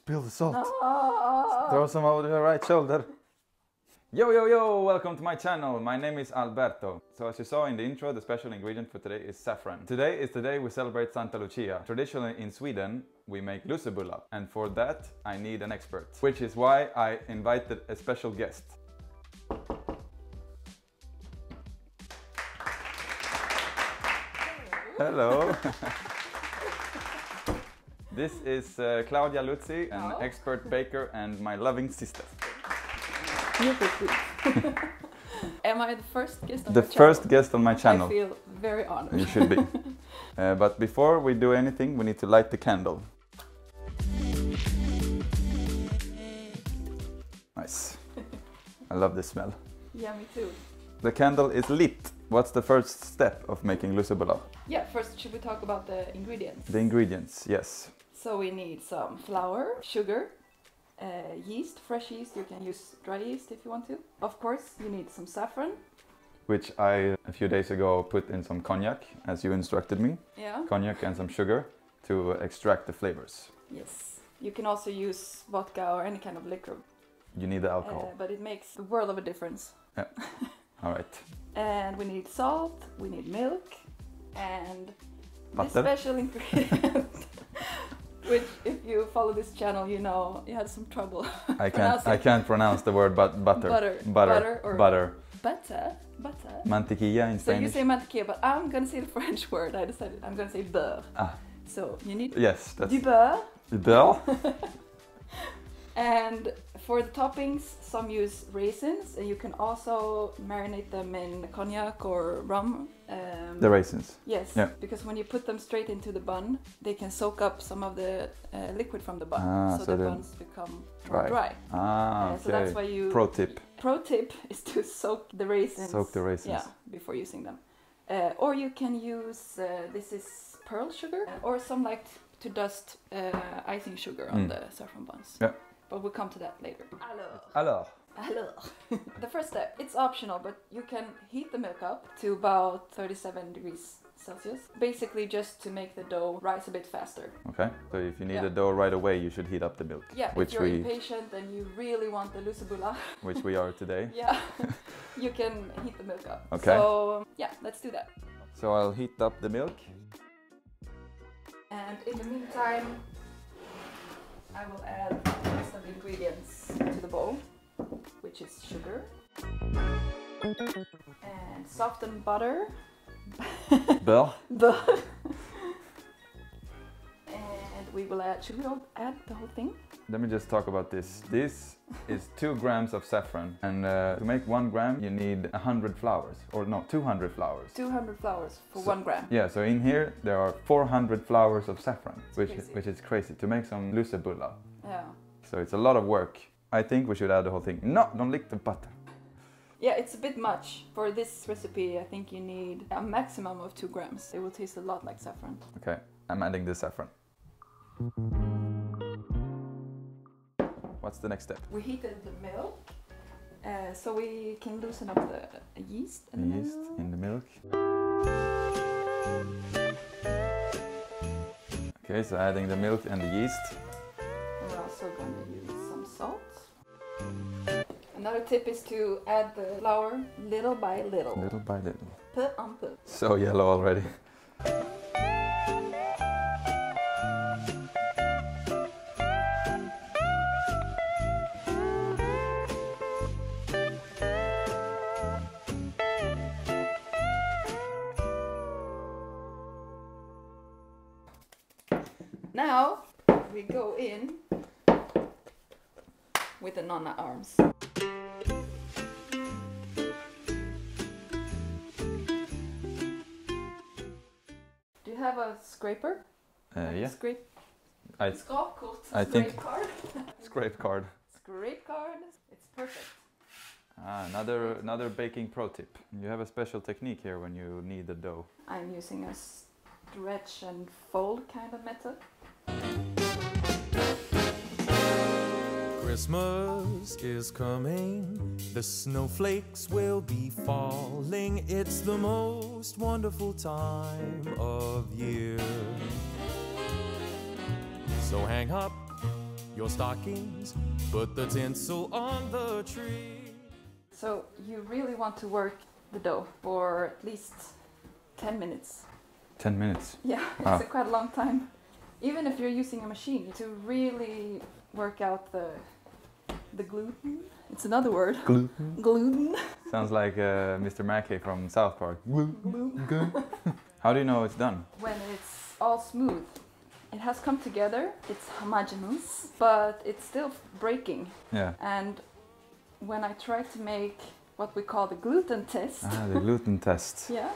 Spill the salt. No. Throw some over your right shoulder. Yo, yo, yo! Welcome to my channel. My name is Alberto. So as you saw in the intro, the special ingredient for today is saffron. Today is the day we celebrate Santa Lucia. Traditionally in Sweden, we make lussebullar. And for that, I need an expert. Which is why I invited a special guest. Hello. This is Claudia Luzi, an expert baker and my loving sister. Am I the first guest on the my channel? first guest on my channel. I feel very honored. You should be. But before we do anything, we need to light the candle. Nice. I love the smell. Yeah, me too. The candle is lit. What's the first step of making lussebullar? Yeah, first should we talk about the ingredients? The ingredients, yes. So we need some flour, sugar, yeast, fresh yeast. You can use dry yeast if you want to. Of course, you need some saffron. Which I, a few days ago, put in some cognac, as you instructed me. Yeah. Cognac and some sugar to extract the flavors. Yes. You can also use vodka or any kind of liquor. You need the alcohol. But it makes a world of a difference. Yeah. All right. And we need salt, we need milk, and Butter. this special ingredient, which if you follow this channel, you know you had some trouble. I can't pronounce the word butter. Butter. Butter. Butter. Mantequilla in So Spanish. you say mantequilla, but I'm gonna say the French word. I decided I'm gonna say beurre. Ah. So you need Yes, that's du beurre. the beurre. And for the toppings, some use raisins, and you can also marinate them in cognac or rum. The raisins. Yes, yeah. Because when you put them straight into the bun, they can soak up some of the liquid from the bun, so the buns become dry. Ah, okay. So that's why you... Pro tip. Pro tip is to soak the raisins. Soak the raisins. Yeah, before using them. Or you can use, this is pearl sugar, or some like to dust icing sugar on the saffron buns. Yeah. But we'll come to that later. Alors. The first step, it's optional, but you can heat the milk up to about 37 degrees Celsius. Basically just to make the dough rise a bit faster. Okay, so if you need the dough right away, you should heat up the milk. Yeah, if you're impatient and you really want the lussebullar. Which we are today. Yeah, you can heat the milk up. Okay. So yeah, let's do that. So I'll heat up the milk. And in the meantime, I will add the rest of the ingredients to the bowl, which is sugar and softened butter. Beurre. And we will add, should we all add the whole thing? Let me just talk about this. This is 2 grams of saffron, and to make 1 gram you need 100 flowers, or no, 200 flowers. 200 flowers for 1 gram. Yeah, so in here there are 400 flowers of saffron, which is crazy to make some lussebullar. Yeah. So it's a lot of work. I think we should add the whole thing. No, don't lick the butter. Yeah, it's a bit much. For this recipe, I think you need a maximum of 2 grams. It will taste a lot like saffron. Okay, I'm adding the saffron. What's the next step? We heated the milk, so we can loosen up the yeast in the yeast milk. in the milk. Okay, so adding the milk and the yeast. We're also going to use some salt. Another tip is to add the flour little by little. Little by little. Peu en peu. So yellow already. Now we go in with the nonna arms. Do you have a scraper? Yeah. Scrape. Skrapkort. I think. Scrape card. Scrape card. Scrape card. It's perfect. Ah, another baking pro tip. You have a special technique here when you knead the dough. I'm using a stretch and fold kind of method. Christmas is coming, the snowflakes will be falling. It's the most wonderful time of year. So hang up your stockings, put the tinsel on the tree. So you really want to work the dough for at least 10 minutes. 10 minutes? Yeah, Wow. it's quite a long time. Even if you're using a machine to really work out the gluten. It's another word. Gluten? Gluten. Sounds like Mr. Mackey from South Park. Gluten. How do you know it's done? When it's all smooth. It has come together, it's homogeneous, but it's still breaking. Yeah. And when I try to make what we call the gluten test. Ah, the gluten test. Yeah.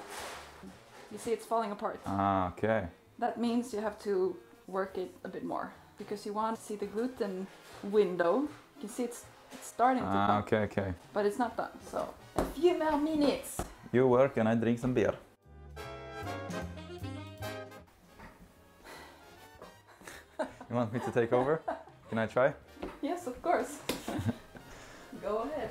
You see it's falling apart. Ah, okay. That means you have to work it a bit more because you want to see the gluten window. You can see it's starting to come. Okay. But it's not done. So a few more minutes. You work and I drink some beer. You want me to take over? Can I try? Yes, of course. Go ahead.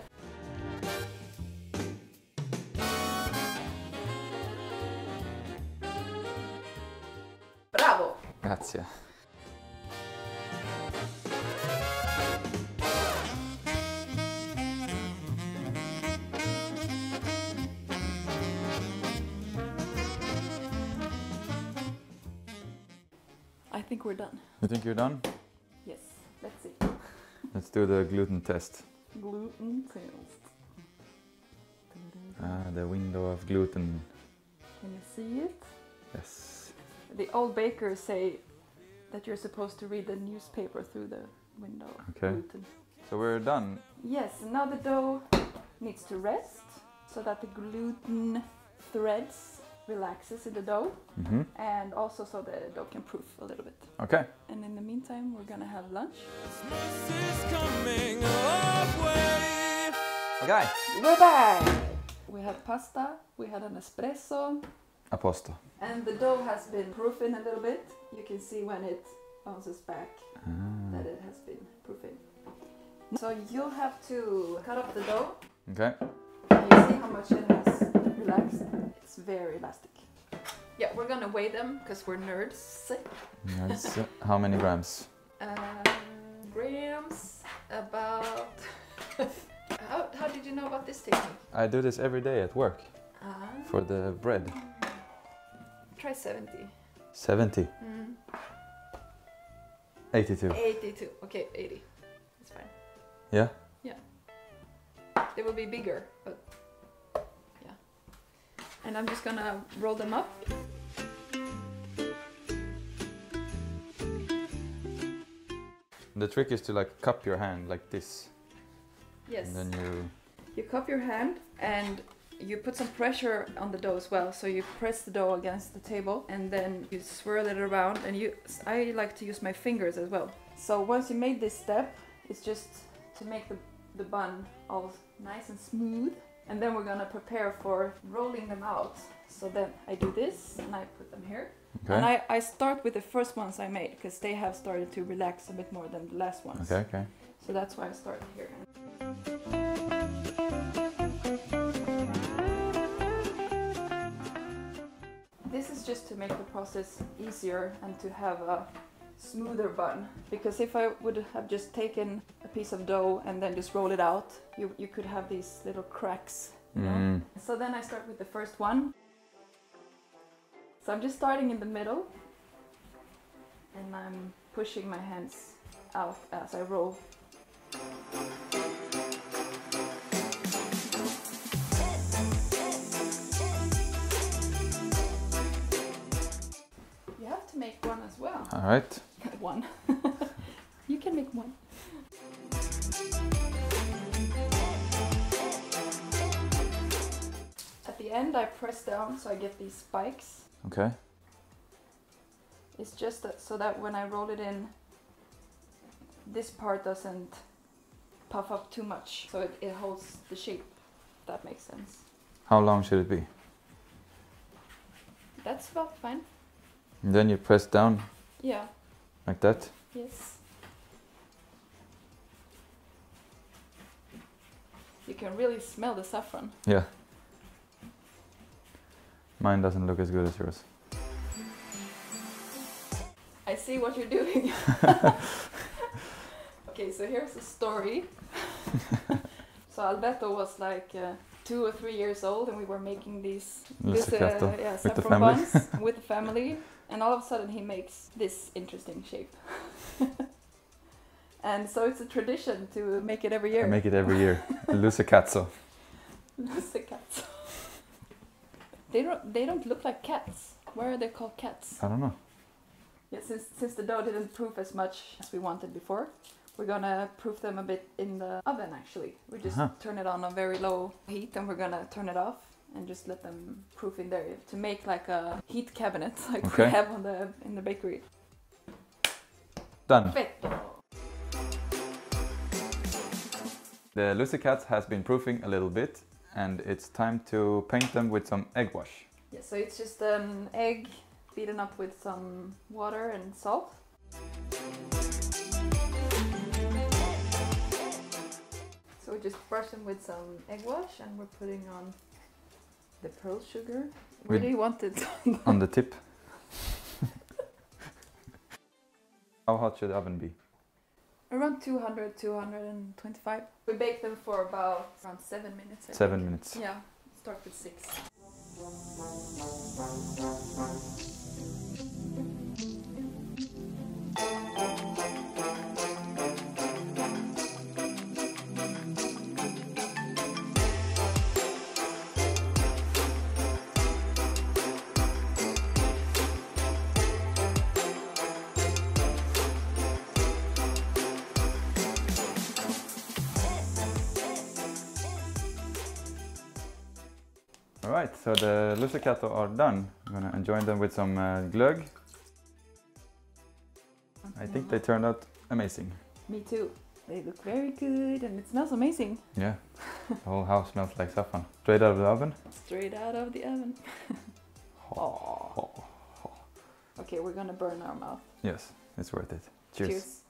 Bravo! Grazie. I think we're done. You think you're done? Yes, let's see. Let's do the gluten test. Gluten test. Ah, the window of gluten. Can you see it? Yes. The old bakers say that you're supposed to read the newspaper through the window. Okay. Gluten. So we're done. Yes, now the dough needs to rest so that the gluten threads relaxes in the dough, and also so the dough can proof a little bit. Okay. And in the meantime, we're gonna have lunch. Christmas is coming our way. Okay. We're back! We had pasta, we had an espresso, A posto. and the dough has been proofing a little bit. You can see when it bounces back that it has been proofing. So you'll have to cut up the dough. Okay. And you see how much it has relaxed? It's very elastic. Yeah, we're gonna weigh them because we're nerds. That's how many grams? Grams, about... how did you know about this technique? I do this every day at work for the bread. Try 70. 70. 82. 82. Okay, 80. It's fine. Yeah? Yeah. They will be bigger, but yeah. And I'm just gonna roll them up. The trick is to like cup your hand like this. Yes. And then You cup your hand and you put some pressure on the dough as well. So you press the dough against the table and then you swirl it around, and I like to use my fingers as well. So once you made this step, it's just to make the bun all nice and smooth. And then we're gonna prepare for rolling them out. So then I do this and I put them here. Okay. And I start with the first ones I made because they have started to relax a bit more than the last ones. Okay. So that's why I started here. This is just to make the process easier and to have a smoother bun. Because if I would have just taken a piece of dough and then just roll it out, you could have these little cracks. You know? So then I start with the first one. So I'm just starting in the middle and I'm pushing my hands out as I roll. You have to make one as well. All right. One. You can make one. At the end I press down so I get these spikes. Okay. It's just that, so that when I roll it in, this part doesn't puff up too much. So it holds the shape, if that makes sense. How long should it be? That's about fine. And then you press down Yeah, like that. yes. You can really smell the saffron. Yeah. Mine doesn't look as good as yours. I see what you're doing. Okay, so here's a story. So Alberto was like 2 or 3 years old, and we were making this saffron buns with the family, and all of a sudden he makes this interesting shape. And so it's a tradition to make it every year. I make it every year. Lussekatter. Lussekatter. They don't look like cats. Why are they called cats? I don't know. Yeah, since the dough didn't proof as much as we wanted before, we're gonna proof them a bit in the oven actually. We just turn it on a very low heat, and we're gonna turn it off and just let them proof in there to make like a heat cabinet like we have in the bakery. Done. Perfetto. The Lussekatter has been proofing a little bit, and it's time to paint them with some egg wash. Yeah, so it's just an egg beaten up with some water and salt. So we just brush them with some egg wash, and we're putting on the pearl sugar. Where do you want it? On the tip. How hot should the oven be? Around 200, 225. We bake them for about around 7 minutes. 7 minutes. Yeah, start with 6. Alright, so the Lussekatter are done. I'm gonna enjoy them with some glögg. I think they turned out amazing. Me too. They look very good, and it smells amazing. Yeah, the whole house smells like saffron. Straight out of the oven? Straight out of the oven. Okay, we're gonna burn our mouth. Yes, it's worth it. Cheers. Cheers.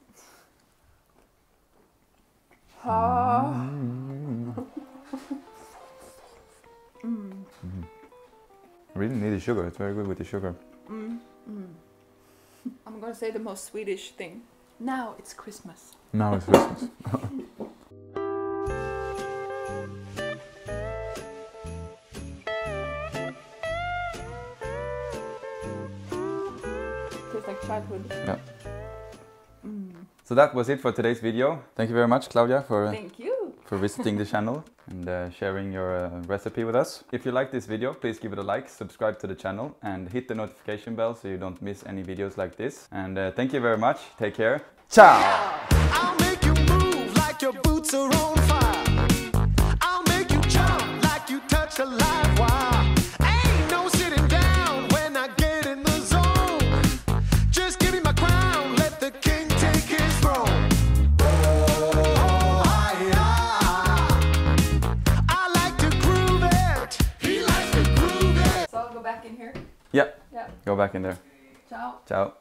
Really need the sugar. It's very good with the sugar. I'm gonna say the most Swedish thing. Now it's Christmas. Now it's Christmas. Tastes like childhood. Yeah. So that was it for today's video. Thank you very much, Claudia, for Thank you. for visiting the channel and sharing your recipe with us. If you like this video, please give it a like, subscribe to the channel, and hit the notification bell so you don't miss any videos like this. And thank you very much. Take care. Ciao! I'll make you move like your boots are on fire. I'll make you jump like you touch a live wire. Ain't no sitting down when I get in the zone. Just give me my crown, let the king take his throne. I like to groove it. He likes to groove it. So I'll go back in here. Yeah. Yeah. Go back in there. Ciao. Ciao.